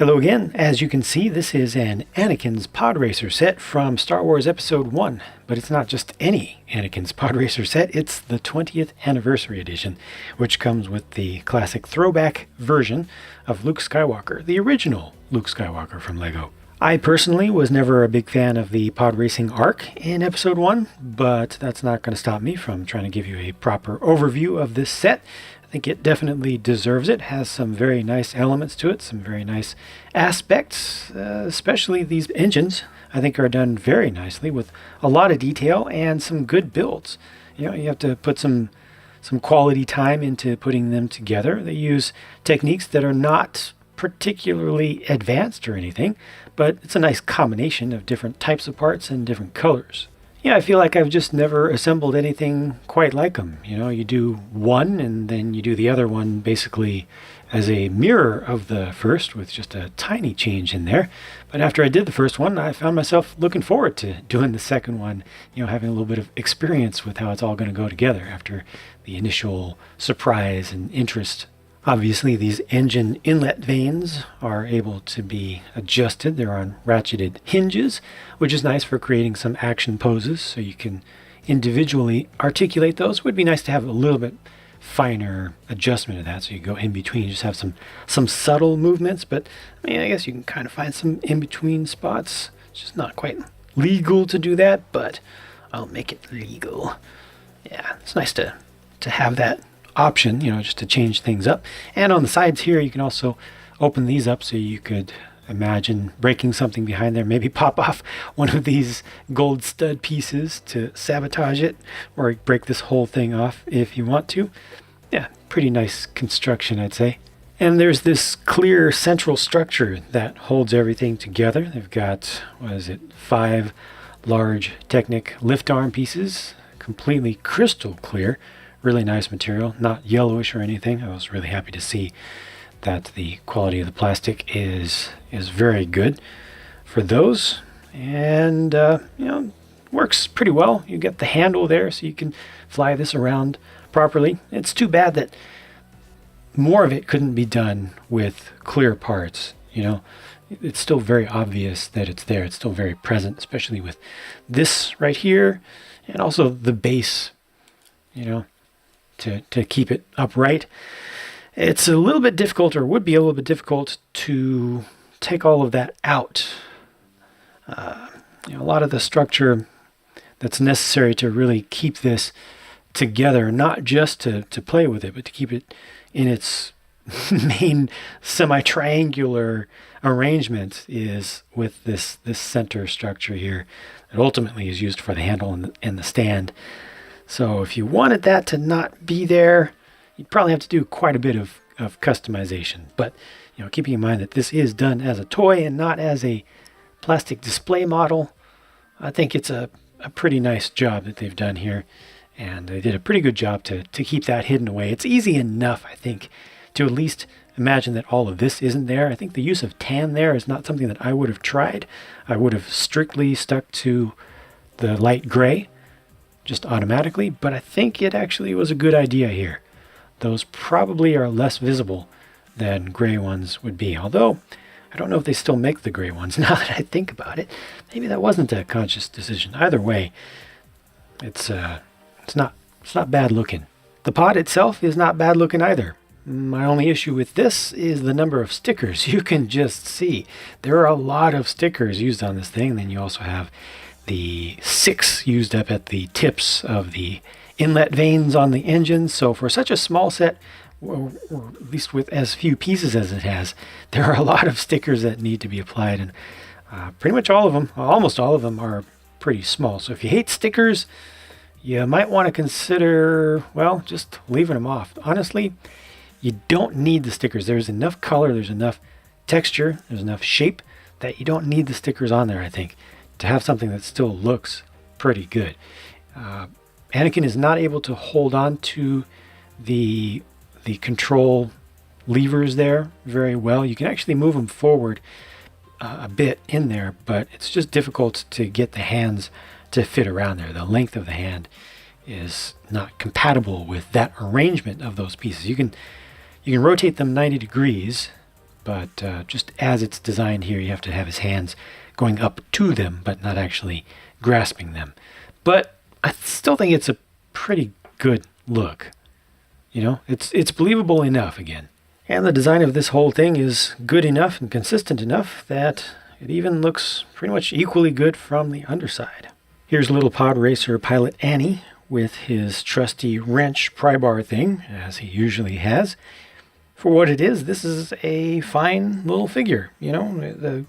Hello again. As you can see, this is an Anakin's Podracer set from Star Wars Episode 1. But it's not just any Anakin's Podracer set, it's the 20th Anniversary Edition, which comes with the classic throwback version of Luke Skywalker, the original Luke Skywalker from LEGO. I personally was never a big fan of the pod racing arc in Episode 1, but that's not going to stop me from trying to give you a proper overview of this set. I think it definitely deserves it. Has some very nice elements to it, some very nice aspects, especially these engines I think are done very nicely with a lot of detail and some good builds. You know, you have to put some quality time into putting them together. They use techniques that are not particularly advanced or anything, but it's a nice combination of different types of parts and different colors. Yeah, I feel like I've just never assembled anything quite like them. You know, you do one and then you do the other one basically as a mirror of the first with just a tiny change in there. But after I did the first one, I found myself looking forward to doing the second one, you know, having a little bit of experience with how it's all going to go together after the initial surprise and interest. Obviously, these engine inlet vanes are able to be adjusted. They're on ratcheted hinges, which is nice for creating some action poses, so you can individually articulate those. It would be nice to have a little bit finer adjustment of that, so you go in between, just have some subtle movements, but I mean, I guess you can kind of find some in-between spots. It's just not quite legal to do that, but I'll make it legal. Yeah, it's nice to have that option, you know, just to change things up. And on the sides here, you can also open these up so you could imagine breaking something behind there, maybe pop off one of these gold stud pieces to sabotage it, or break this whole thing off if you want to. Yeah, pretty nice construction, I'd say. And there's this clear central structure that holds everything together. They've got, 5 large Technic lift arm pieces, completely crystal clear. Really nice material, not yellowish or anything. I was really happy to see that the quality of the plastic is very good for those, and you know, works pretty well. You get the handle there so you can fly this around properly. It's too bad that more of it couldn't be done with clear parts. You know, it's still very obvious that it's there. It's still very present, especially with this right here, and also the base, you know, to keep it upright. It's a little bit difficult, or would be a little bit difficult, to take all of that out. You know, a lot of the structure that's necessary to really keep this together, not just to play with it, but to keep it in its main semi-triangular arrangement, is with this center structure here that ultimately is used for the handle and the stand. So if you wanted that to not be there, you'd probably have to do quite a bit of customization. But, you know, keeping in mind that this is done as a toy and not as a plastic display model, I think it's a pretty nice job that they've done here. And they did a pretty good job to keep that hidden away. It's easy enough, I think, to at least imagine that all of this isn't there. I think the use of tan there is not something that I would have tried. I would have strictly stuck to the light gray, just automatically, but I think it actually was a good idea here. Those probably are less visible than gray ones would be, although I don't know if they still make the gray ones now that I think about it. Maybe that wasn't a conscious decision. Either way, it's not bad looking. The pod itself is not bad looking either. My only issue with this is the number of stickers. You can just see there are a lot of stickers used on this thing. Then you also have the 6 used up at the tips of the inlet vanes on the engine. So for such a small set, or at least with as few pieces as it has, there are a lot of stickers that need to be applied, and pretty much all of them, almost all of them, are pretty small. So if you hate stickers, you might want to consider, well, just leaving them off. Honestly, you don't need the stickers. There's enough color, there's enough texture, there's enough shape that you don't need the stickers on there, I think, to have something that still looks pretty good. Anakin is not able to hold on to the control levers there very well. You can actually move them forward a bit in there, but it's just difficult to get the hands to fit around there. The length of the hand is not compatible with that arrangement of those pieces. You can rotate them 90 degrees but just as it's designed here, you have to have his hands going up to them, but not actually grasping them. But I still think it's a pretty good look. You know, it's believable enough again. And the design of this whole thing is good enough and consistent enough that it even looks pretty much equally good from the underside. Here's little Podracer pilot Annie with his trusty wrench pry bar thing, as he usually has. For what it is, this is a fine little figure. You know, the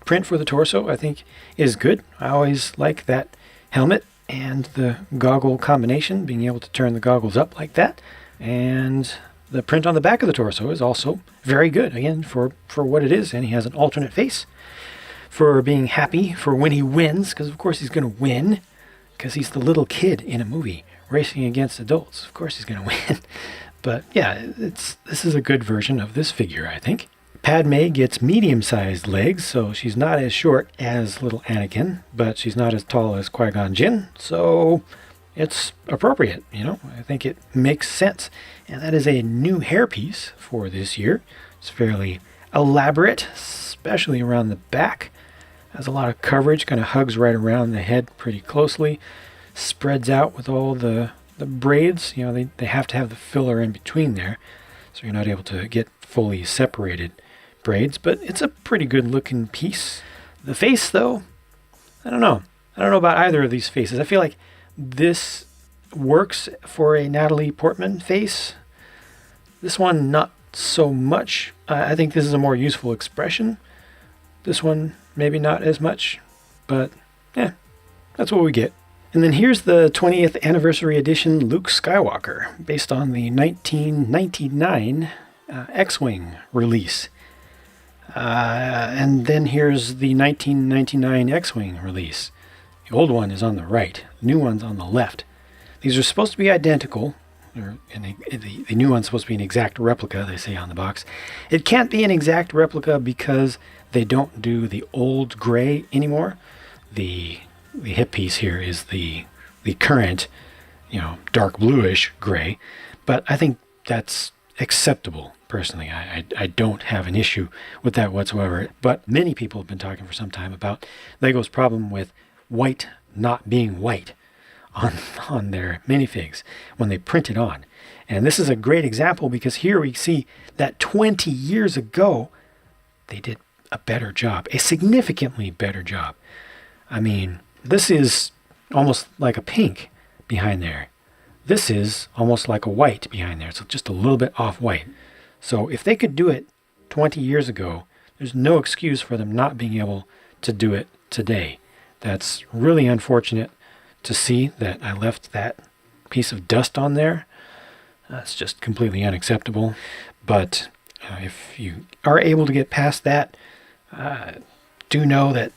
print for the torso, I think, is good. I always like that helmet and the goggle combination, being able to turn the goggles up like that. And the print on the back of the torso is also very good, again, for what it is. And he has an alternate face for being happy for when he wins, because of course he's going to win, because he's the little kid in a movie racing against adults. Of course he's going to win. But yeah, this is a good version of this figure, I think. Padme gets medium-sized legs, so she's not as short as little Anakin, but she's not as tall as Qui-Gon Jinn, so it's appropriate, you know. I think it makes sense. And that is a new hairpiece for this year. It's fairly elaborate, especially around the back. Has a lot of coverage, kind of hugs right around the head pretty closely. Spreads out with all the braids. You know, they have to have the filler in between there, so you're not able to get fully separated braids, but it's a pretty good looking piece. The face, though, I don't know. I don't know about either of these faces. I feel like this works for a Natalie Portman face. This one, not so much. I think this is a more useful expression. This one, maybe not as much, but yeah, that's what we get. And then here's the 20th anniversary edition Luke Skywalker, based on the 1999 X-Wing release. And then here's the 1999 X-Wing release. The old one is on the right, the new one's on the left. These are supposed to be identical, and the new one's supposed to be an exact replica, they say on the box. It can't be an exact replica because they don't do the old gray anymore. The hip piece here is the current, you know, dark bluish gray, but I think that's acceptable. Personally, I don't have an issue with that whatsoever. But many people have been talking for some time about Lego's problem with white not being white on their minifigs when they print it on. And this is a great example because here we see that 20 years ago, they did a better job, a significantly better job. I mean, this is almost like a pink behind there. This is almost like a white behind there. So just a little bit off white. So if they could do it 20 years ago, there's no excuse for them not being able to do it today. That's really unfortunate to see that I left that piece of dust on there. That's just completely unacceptable. But if you are able to get past that, do know that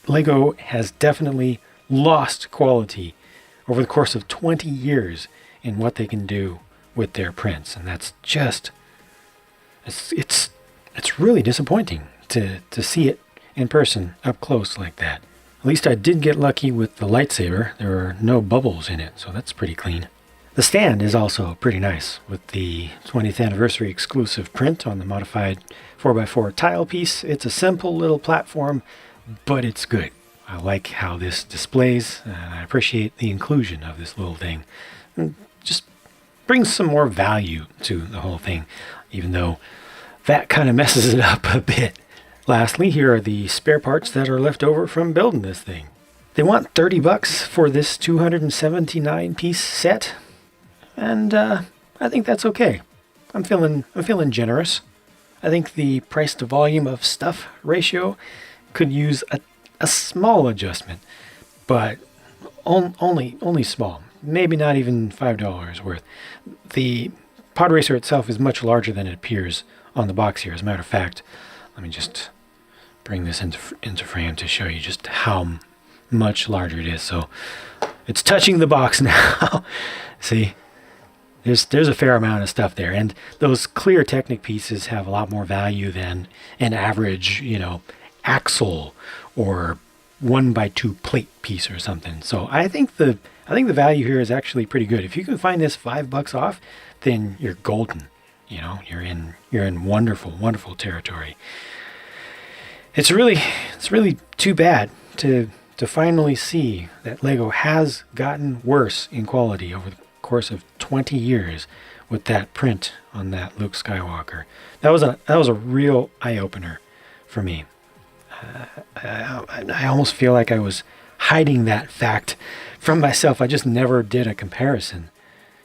Lego has definitely lost quality over the course of 20 years in what they can do with their prints. And that's just... It's really disappointing to see it in person up close like that. At least I did get lucky with the lightsaber. There are no bubbles in it, so that's pretty clean. The stand is also pretty nice with the 20th anniversary exclusive print on the modified 4x4 tile piece. It's a simple little platform, but it's good. I like how this displays, and I appreciate the inclusion of this little thing. And just brings some more value to the whole thing, even though that kind of messes it up a bit. Lastly, here are the spare parts that are left over from building this thing. They want $30 for this 279 piece set, and I think that's okay. I'm feeling generous. I think the price to volume of stuff ratio could use a small adjustment, but only small. Maybe not even $5 worth. The Podracer itself is much larger than it appears on the box here. As a matter of fact, let me just bring this into frame to show you just how much larger it is. So it's touching the box now. See, there's a fair amount of stuff there, and those clear Technic pieces have a lot more value than an average, you know, axle or 1x2 plate piece or something. So I think the value here is actually pretty good. If you can find this $5 off, then you're golden. you know, you're in wonderful, wonderful territory. It's really too bad to finally see that Lego has gotten worse in quality over the course of 20 years with that print on that Luke Skywalker. That was a real eye-opener for me. I almost feel like I was hiding that fact from myself. I just never did a comparison.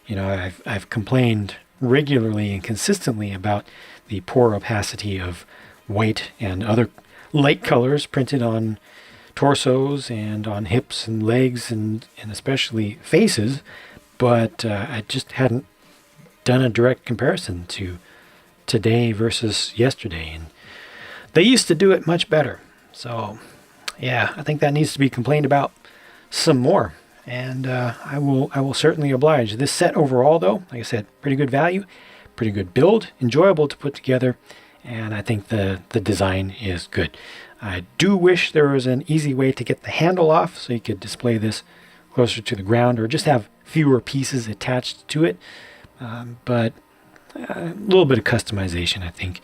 You know, I've complained regularly and consistently about the poor opacity of white and other light colors printed on torsos and on hips and legs and especially faces, but I just hadn't done a direct comparison to today versus yesterday, and they used to do it much better. So yeah, I think that needs to be complained about some more, and I will certainly oblige. This set overall, though, like I said, pretty good value, pretty good build, enjoyable to put together, and I think the design is good. I do wish there was an easy way to get the handle off so you could display this closer to the ground or just have fewer pieces attached to it. But a little bit of customization, I think,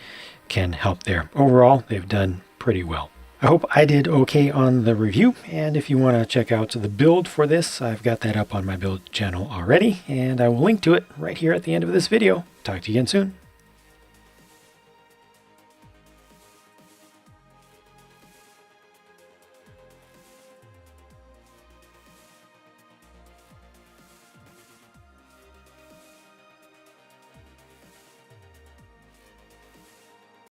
can help there. Overall, they've done pretty well. I hope I did okay on the review, and if you want to check out the build for this, I've got that up on my build channel already, and I will link to it right here at the end of this video. Talk to you again soon.